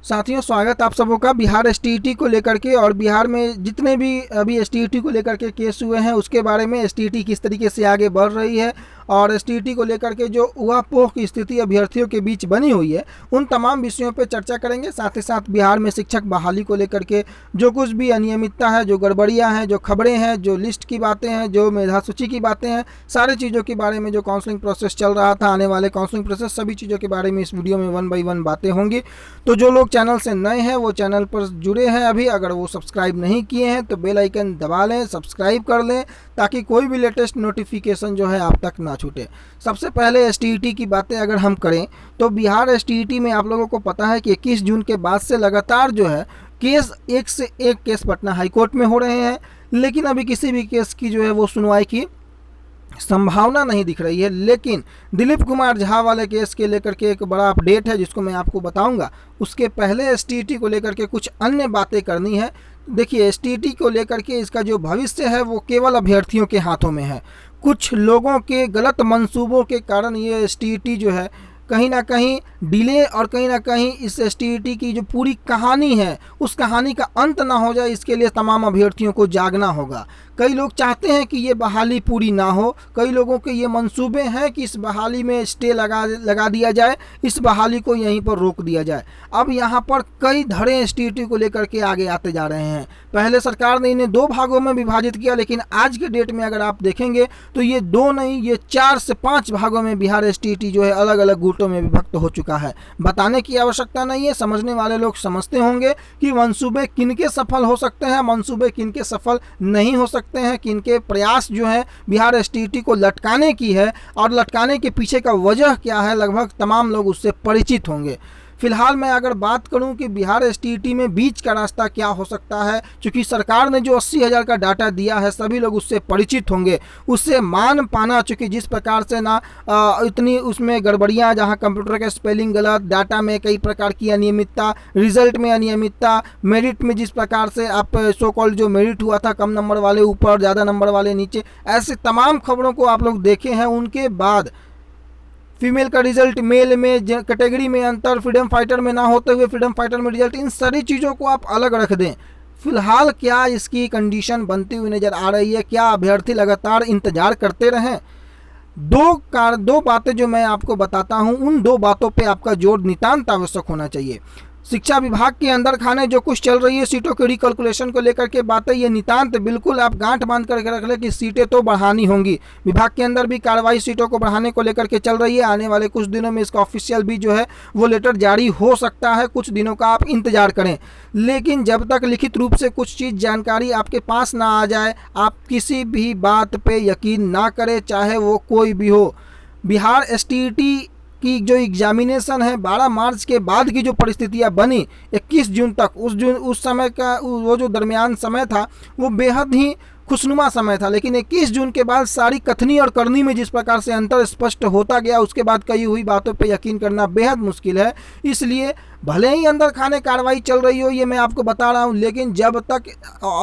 साथियों, स्वागत आप सबों का बिहार एसटीईटी को लेकर के। और बिहार में जितने भी अभी एसटीईटी को लेकर के केस हुए हैं उसके बारे में, एसटीईटी किस तरीके से आगे बढ़ रही है और एसटीईटी को लेकर के जो ऊहापोह की स्थिति अभ्यर्थियों के बीच बनी हुई है, उन तमाम विषयों पर चर्चा करेंगे। साथ ही साथ बिहार में शिक्षक बहाली को लेकर के जो कुछ भी अनियमितता है, जो गड़बड़ियाँ हैं, जो खबरें हैं, जो लिस्ट की बातें हैं, जो मेधा सूची की बातें हैं, सारी चीज़ों के बारे में, जो काउंसलिंग प्रोसेस चल रहा था, आने वाले काउंसलिंग प्रोसेस, सभी चीज़ों के बारे में इस वीडियो में 1 बाय 1 बातें होंगी। तो जो लोग चैनल से नए हैं वो चैनल पर जुड़े हैं अभी, अगर वो सब्सक्राइब नहीं किए हैं तो बेल आइकन दबा लें, सब्सक्राइब कर लें, ताकि कोई भी लेटेस्ट नोटिफिकेशन जो है आप तक ना छूटे। सबसे पहले एसटीईटी की बातें अगर हम करें तो बिहार एसटीईटी में आप लोगों को पता है कि 21 जून के बाद से लगातार जो है केस एक से एक केस पटना हाईकोर्ट में हो रहे हैं, लेकिन अभी किसी भी केस की जो है वो सुनवाई की संभावना नहीं दिख रही है। लेकिन दिलीप कुमार झा वाले केस के लेकर के एक बड़ा अपडेट है जिसको मैं आपको बताऊंगा। उसके पहले एसटीईटी को लेकर के कुछ अन्य बातें करनी है। देखिए, एसटीईटी को लेकर के इसका जो भविष्य है वो केवल अभ्यर्थियों के हाथों में है। कुछ लोगों के गलत मंसूबों के कारण ये एसटीईटी जो है कहीं ना कहीं डिले और कहीं ना कहीं इस एसटीईटी की जो पूरी कहानी है उस कहानी का अंत ना हो जाए, इसके लिए तमाम अभ्यर्थियों को जागना होगा। कई लोग चाहते हैं कि ये बहाली पूरी ना हो, कई लोगों के ये मंसूबे हैं कि इस बहाली में स्टे लगा दिया जाए, इस बहाली को यहीं पर रोक दिया जाए। अब यहाँ पर कई धड़े एसटीईटी को लेकर के आगे आते जा रहे हैं। पहले सरकार ने इन्हें 2 भागों में विभाजित किया, लेकिन आज के डेट में अगर आप देखेंगे तो ये 2 नहीं, ये 4 से 5 भागों में बिहार एसटीईटी जो है अलग अलग गुटों में विभक्त हो चुका है। बताने की आवश्यकता नहीं है, समझने वाले लोग समझते होंगे कि मंसूबे किनके सफल हो सकते हैं, मंसूबे किनके सफल नहीं हो सकते हैं, किनके प्रयास जो है बिहार एसटीईटी को लटकाने की है और लटकाने के पीछे का वजह क्या है, लगभग तमाम लोग उससे परिचित होंगे। फिलहाल मैं अगर बात करूं कि बिहार एसटीईटी में बीच का रास्ता क्या हो सकता है, क्योंकि सरकार ने जो 80,000 का डाटा दिया है सभी लोग उससे परिचित होंगे, उससे मान पाना। चूँकि जिस प्रकार से ना इतनी उसमें गड़बड़ियां, जहां कंप्यूटर का स्पेलिंग गलत, डाटा में कई प्रकार की अनियमितता, रिजल्ट में अनियमितता, मेरिट में जिस प्रकार से आप सो कॉल्ड जो मेरिट हुआ था, कम नंबर वाले ऊपर, ज़्यादा नंबर वाले नीचे, ऐसे तमाम खबरों को आप लोग देखे हैं। उनके बाद फीमेल का रिजल्ट, मेल में कैटेगरी में अंतर, फ्रीडम फाइटर में ना होते हुए फ्रीडम फाइटर में रिजल्ट, इन सारी चीज़ों को आप अलग रख दें। फिलहाल क्या इसकी कंडीशन बनती हुई नज़र आ रही है? क्या अभ्यर्थी लगातार इंतजार करते रहें? दो बातें जो मैं आपको बताता हूं, उन 2 बातों पे आपका जोर नितांत आवश्यक होना चाहिए। शिक्षा विभाग के अंदर खाने जो कुछ चल रही है सीटों के रिकैलकुलेशन को लेकर के बातें, ये नितांत बिल्कुल आप गांठ बांध करके रख ले कि सीटें तो बढ़ानी होंगी। विभाग के अंदर भी कार्रवाई सीटों को बढ़ाने को लेकर के चल रही है। आने वाले कुछ दिनों में इसका ऑफिशियल भी जो है वो लेटर जारी हो सकता है, कुछ दिनों का आप इंतजार करें। लेकिन जब तक लिखित रूप से कुछ चीज़ जानकारी आपके पास ना आ जाए, आप किसी भी बात पे यकीन ना करें, चाहे वो कोई भी हो। बिहार एसटीईटी की जो एग्जामिनेशन है 12 मार्च के बाद की जो परिस्थितियां बनी 21 जून तक, उस समय का वो जो दरमियान समय था वो बेहद ही खुशनुमा समय था। लेकिन 21 जून के बाद सारी कथनी और करनी में जिस प्रकार से अंतर स्पष्ट होता गया, उसके बाद कही हुई बातों पे यकीन करना बेहद मुश्किल है। इसलिए भले ही अंदर खाने कार्रवाई चल रही हो, ये मैं आपको बता रहा हूँ, लेकिन जब तक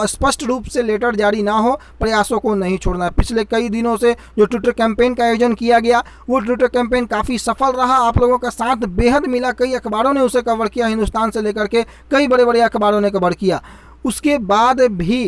स्पष्ट रूप से लेटर जारी ना हो प्रयासों को नहीं छोड़ना है। पिछले कई दिनों से जो ट्विटर कैंपेन का आयोजन किया गया, वो ट्विटर कैंपेन काफ़ी सफल रहा, आप लोगों का साथ बेहद मिला। कई अखबारों ने उसे कवर किया, हिंदुस्तान से लेकर के कई बड़े बड़े अखबारों ने कवर किया। उसके बाद भी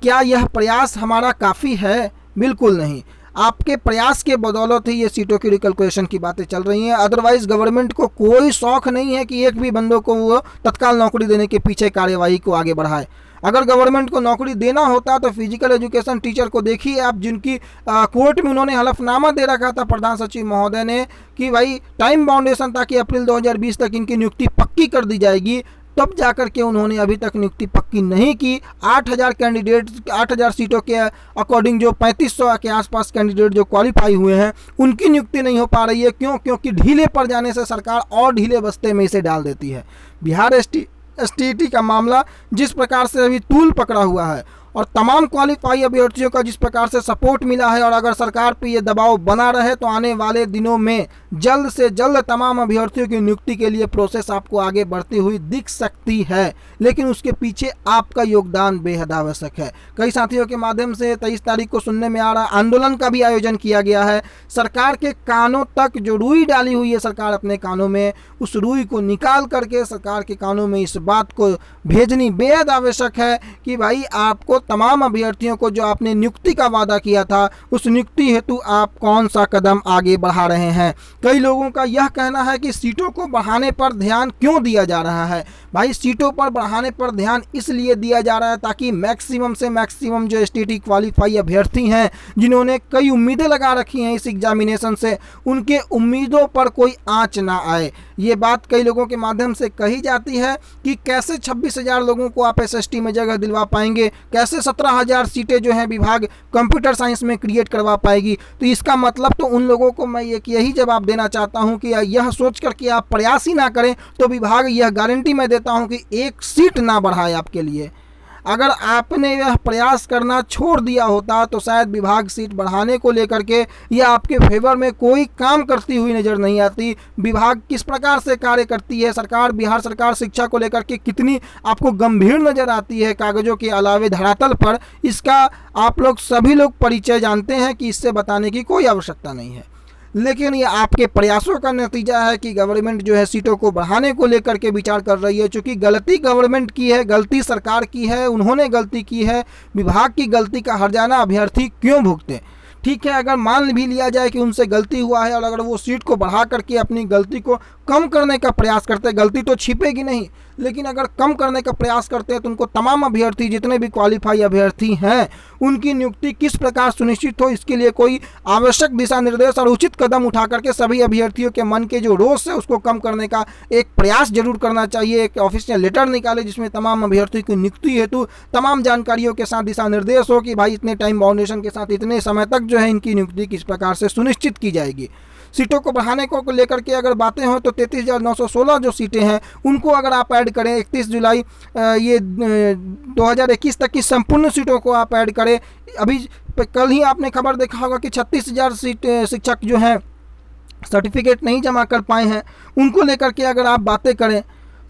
क्या यह प्रयास हमारा काफ़ी है? बिल्कुल नहीं। आपके प्रयास के बदौलत ही ये सीटों की रिकैलकुलेशन की बातें चल रही हैं। अदरवाइज गवर्नमेंट को कोई शौक नहीं है कि एक भी बंदों को वो तत्काल नौकरी देने के पीछे कार्यवाही को आगे बढ़ाए। अगर गवर्नमेंट को नौकरी देना होता तो फिजिकल एजुकेशन टीचर को देखिए आप, जिनकी कोर्ट में उन्होंने हलफनामा दे रखा था प्रधान सचिव महोदय ने कि भाई टाइम बाउंडेशन था कि अप्रैल 2020 तक इनकी नियुक्ति पक्की कर दी जाएगी, तब जाकर के उन्होंने अभी तक नियुक्ति पक्की नहीं की। 8,000 सीटों के अकॉर्डिंग जो 3500 के आसपास कैंडिडेट जो क्वालिफाई हुए हैं उनकी नियुक्ति नहीं हो पा रही है। क्यों? क्योंकि ढीले पड़ जाने से सरकार और ढीले बस्ते में इसे डाल देती है। बिहार एसटीईटी का मामला जिस प्रकार से अभी तूल पकड़ा हुआ है, और तमाम क्वालिफाई अभ्यर्थियों का जिस प्रकार से सपोर्ट मिला है और अगर सरकार पे ये दबाव बना रहे तो आने वाले दिनों में जल्द से जल्द तमाम अभ्यर्थियों की नियुक्ति के लिए प्रोसेस आपको आगे बढ़ती हुई दिख सकती है, लेकिन उसके पीछे आपका योगदान बेहद आवश्यक है। कई साथियों के माध्यम से 23 तारीख को सुनने में आ रहा आंदोलन का भी आयोजन किया गया है। सरकार के कानों तक जो रुई डाली हुई है सरकार अपने कानों में, उस रुई को निकाल करके सरकार के कानों में इस बात को भेजनी बेहद आवश्यक है कि भाई आपको तमाम अभ्यर्थियों को जो आपने नियुक्ति का वादा किया था उस नियुक्ति हेतु आप कौन सा कदम आगे बढ़ा रहे हैं। कई लोगों का यह कहना है कि सीटों को बढ़ाने पर ध्यान क्यों दिया जा रहा है। भाई सीटों पर बढ़ाने पर ध्यान इसलिए दिया जा रहा है ताकि मैक्सिमम से मैक्सिमम जो एसटीटी क्वालिफाई अभ्यर्थी हैं जिन्होंने कई उम्मीदें लगा रखी हैं इस एग्जामिनेशन से, उनके उम्मीदों पर कोई आंच ना आए। ये बात कई लोगों के माध्यम से कही जाती है कि कैसे 26,000 लोगों को आप एसएसटी में जगह दिलवा पाएंगे, कैसे 17,000 सीटें जो हैं विभाग कंप्यूटर साइंस में क्रिएट करवा पाएगी। तो इसका मतलब तो उन लोगों को मैं एक यही जवाब देना चाहता हूं कि यह सोच कर कि आप प्रयास ही ना करें तो विभाग यह गारंटी मैं देता हूं कि एक सीट ना बढ़ाए आपके लिए। अगर आपने यह प्रयास करना छोड़ दिया होता तो शायद विभाग सीट बढ़ाने को लेकर के यह आपके फेवर में कोई काम करती हुई नज़र नहीं आती। विभाग किस प्रकार से कार्य करती है, सरकार बिहार सरकार शिक्षा को लेकर के कितनी आपको गंभीर नज़र आती है कागज़ों के अलावे धरातल पर, इसका आप लोग सभी लोग परिचय जानते हैं कि इससे बताने की कोई आवश्यकता नहीं है। लेकिन ये आपके प्रयासों का नतीजा है कि गवर्नमेंट जो है सीटों को बढ़ाने को लेकर के विचार कर रही है। चूँकि गलती गवर्नमेंट की है, गलती सरकार की है, उन्होंने गलती की है, विभाग की गलती का हर्जाना अभ्यर्थी क्यों भुगते। ठीक है, अगर मान भी लिया जाए कि उनसे गलती हुआ है और अगर वो सीट को बढ़ा करके अपनी गलती को कम करने का प्रयास करते, गलती तो छिपेगी नहीं, लेकिन अगर कम करने का प्रयास करते हैं तो उनको तमाम अभ्यर्थी जितने भी क्वालिफाई अभ्यर्थी हैं उनकी नियुक्ति किस प्रकार सुनिश्चित हो इसके लिए कोई आवश्यक दिशा निर्देश और उचित कदम उठा करके सभी अभ्यर्थियों के मन के जो रोष है उसको कम करने का एक प्रयास जरूर करना चाहिए। एक ऑफिशियल लेटर निकाले जिसमें तमाम अभ्यर्थियों की नियुक्ति हेतु तमाम जानकारियों के साथ दिशा निर्देश हो कि भाई इतने टाइम बाउंडेशन के साथ इतने समय तक जो है इनकी नियुक्ति किस प्रकार से सुनिश्चित की जाएगी। सीटों को बढ़ाने को लेकर के अगर बातें हों तो 33,916 जो सीटें हैं उनको अगर आप ऐड करें 31 जुलाई ये 2021 तक की संपूर्ण सीटों को आप ऐड करें। अभी कल ही आपने खबर देखा होगा कि 36,000 सीट शिक्षक जो हैं सर्टिफिकेट नहीं जमा कर पाए हैं, उनको लेकर के अगर आप बातें करें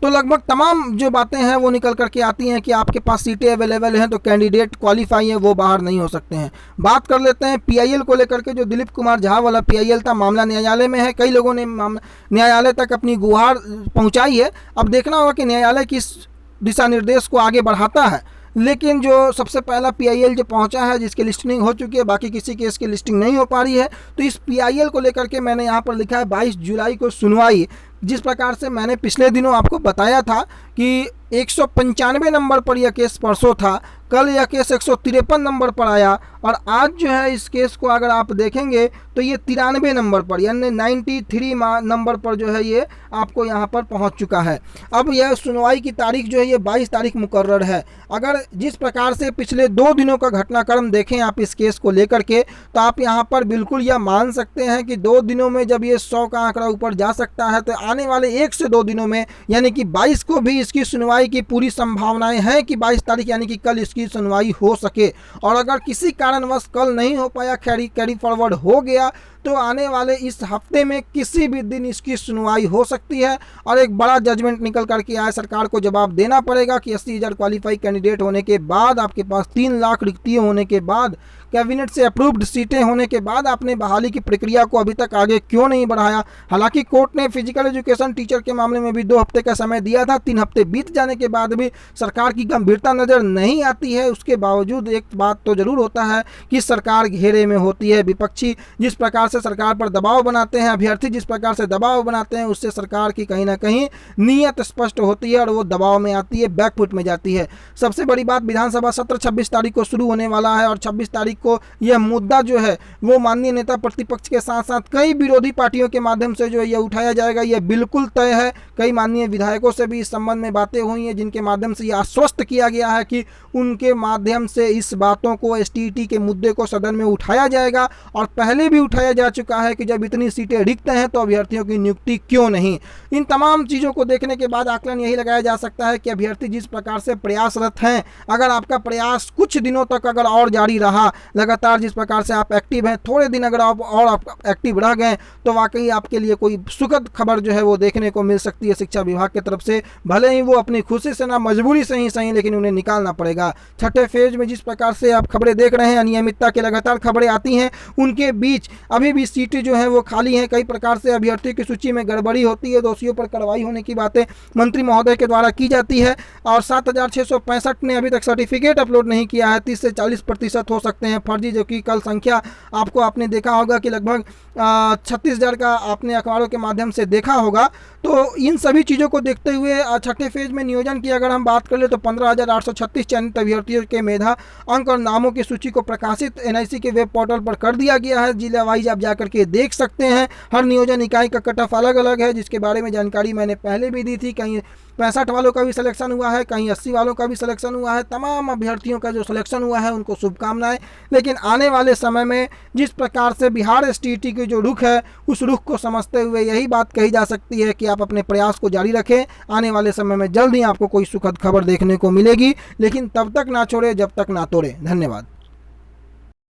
तो लगभग तमाम जो बातें हैं वो निकल करके आती हैं कि आपके पास सीटें अवेलेबल हैं तो कैंडिडेट क्वालिफाई हैं वो बाहर नहीं हो सकते हैं। बात कर लेते हैं पीआईएल को लेकर के, जो दिलीप कुमार झा वाला पीआईएल था, मामला न्यायालय में है। कई लोगों ने न्यायालय तक अपनी गुहार पहुंचाई है। अब देखना होगा कि न्यायालय किस दिशा निर्देश को आगे बढ़ाता है। लेकिन जो सबसे पहला पीआईएल जो पहुंचा है जिसकी लिस्टिंग हो चुकी है, बाकी किसी केस की लिस्टिंग नहीं हो पा रही है, तो इस पीआईएल को लेकर के मैंने यहाँ पर लिखा है 22 जुलाई को सुनवाई। जिस प्रकार से मैंने पिछले दिनों आपको बताया था कि 195 नंबर पर यह केस परसों था, कल यह केस 153 नंबर पर आया और आज जो है इस केस को अगर आप देखेंगे तो ये 93 नंबर पर यानी 93 नंबर पर जो है ये आपको यहाँ पर पहुँच चुका है। अब यह सुनवाई की तारीख जो है ये 22 तारीख मुकर्रर है। अगर जिस प्रकार से पिछले 2 दिनों का घटनाक्रम देखें आप इस केस को लेकर के तो आप यहाँ पर बिल्कुल यह मान सकते हैं कि 2 दिनों में जब ये 100 का आंकड़ा ऊपर जा सकता है तो आने वाले 1 से 2 दिनों में यानी कि 22 को भी इसकी सुनवाई की पूरी संभावनाएं हैं कि 22 तारीख यानी कि कल इसकी सुनवाई हो सके। और अगर किसी कारणवश कल नहीं हो पाया, कैरी फॉरवर्ड हो गया, तो आने वाले इस हफ्ते में किसी भी दिन इसकी सुनवाई हो सकती है और एक बड़ा जजमेंट निकल करके आए। सरकार को जवाब देना पड़ेगा कि 80,000 क्वालिफाई कैंडिडेट होने के बाद, आपके पास 3 लाख रिक्तियाँ होने के बाद, कैबिनेट से अप्रूव्ड सीटें होने के बाद आपने बहाली की प्रक्रिया को अभी तक आगे क्यों नहीं बढ़ाया। हालांकि कोर्ट ने फिजिकल एजुकेशन टीचर के मामले में भी 2 हफ्ते का समय दिया था, 3 हफ्ते बीत जाने के बाद भी सरकार की गंभीरता नज़र नहीं आती है। उसके बावजूद एक बात तो ज़रूर होता है कि सरकार घेरे में होती है। विपक्षी जिस प्रकार से सरकार पर दबाव बनाते हैं, अभ्यर्थी जिस प्रकार से दबाव बनाते हैं, उससे सरकार की कहीं ना कहीं नीयत स्पष्ट होती है और वो दबाव में आती है, बैकफुट में जाती है। सबसे बड़ी बात, विधानसभा सत्र 26 तारीख को शुरू होने वाला है और 26 तारीख तारीख को यह मुद्दा जो है वो माननीय नेता प्रतिपक्ष के साथ साथ कई विरोधी पार्टियों के माध्यम से जो है यह उठाया जाएगा, यह बिल्कुल तय है। कई माननीय विधायकों से भी इस संबंध में बातें हुई हैं, जिनके माध्यम से यह आश्वस्त किया गया है कि उनके माध्यम से इस बातों को, एसटीईटी के मुद्दे को सदन में उठाया जाएगा। और पहले भी उठाया जा चुका है कि जब इतनी सीटें रिक्त हैं तो अभ्यर्थियों की नियुक्ति क्यों नहीं। इन तमाम चीज़ों को देखने के बाद आकलन यही लगाया जा सकता है कि अभ्यर्थी जिस प्रकार से प्रयासरत हैं, अगर आपका प्रयास कुछ दिनों तक अगर और जारी रहा, लगातार जिस प्रकार से आप एक्टिव हैं, थोड़े दिन अगर आप और एक्टिव रह गए तो वाकई आपके लिए कोई सुखद खबर जो है वो देखने को मिल सकती है शिक्षा विभाग की तरफ से। भले ही वो अपनी खुशी से ना मजबूरी से ही सही, लेकिन उन्हें निकालना पड़ेगा। छठे फेज में जिस प्रकार से आप खबरें देख रहे हैं, अनियमितता के लगातार खबरें आती हैं, उनके बीच अभी भी सीटें जो हैं वो खाली हैं। कई प्रकार से अभ्यर्थियों की सूची में गड़बड़ी होती है, दोषियों पर कार्रवाई होने की बातें मंत्री महोदय के द्वारा की जाती है। और 7,665 ने अभी तक सर्टिफिकेट अपलोड नहीं किया है। 30 से 40% हो सकते हैं फर्जी, जो कि कल संख्या आपने देखा होगा कि लगभग 36,000 का आपने अखबारों के माध्यम से देखा होगा। तो इन सभी चीज़ों को देखते हुए छठे फेज में नियोजन की अगर हम बात कर ले तो 15,836 चयनित अभ्यर्थियों के मेधा अंक और नामों की सूची को प्रकाशित एनआईसी के वेब पोर्टल पर कर दिया गया है। जिला वाइज आप जाकर के देख सकते हैं। हर नियोजन इकाई का कट ऑफ अलग अलग है, जिसके बारे में जानकारी मैंने पहले भी दी थी। कहीं 65 वालों का भी सिलेक्शन हुआ है, कहीं 80 वालों का भी सिलेक्शन हुआ है। तमाम अभ्यर्थियों का जो सिलेक्शन हुआ है उनको शुभकामनाएं। लेकिन आने वाले समय में जिस प्रकार से बिहार एसटीईटी की जो रुख है, उस रुख को समझते हुए यही बात कही जा सकती है कि आप अपने प्रयास को जारी रखें। आने वाले समय में जल्द ही आपको कोई सुखद खबर देखने को मिलेगी, लेकिन तब तक ना छोड़े जब तक ना तोड़े। धन्यवाद।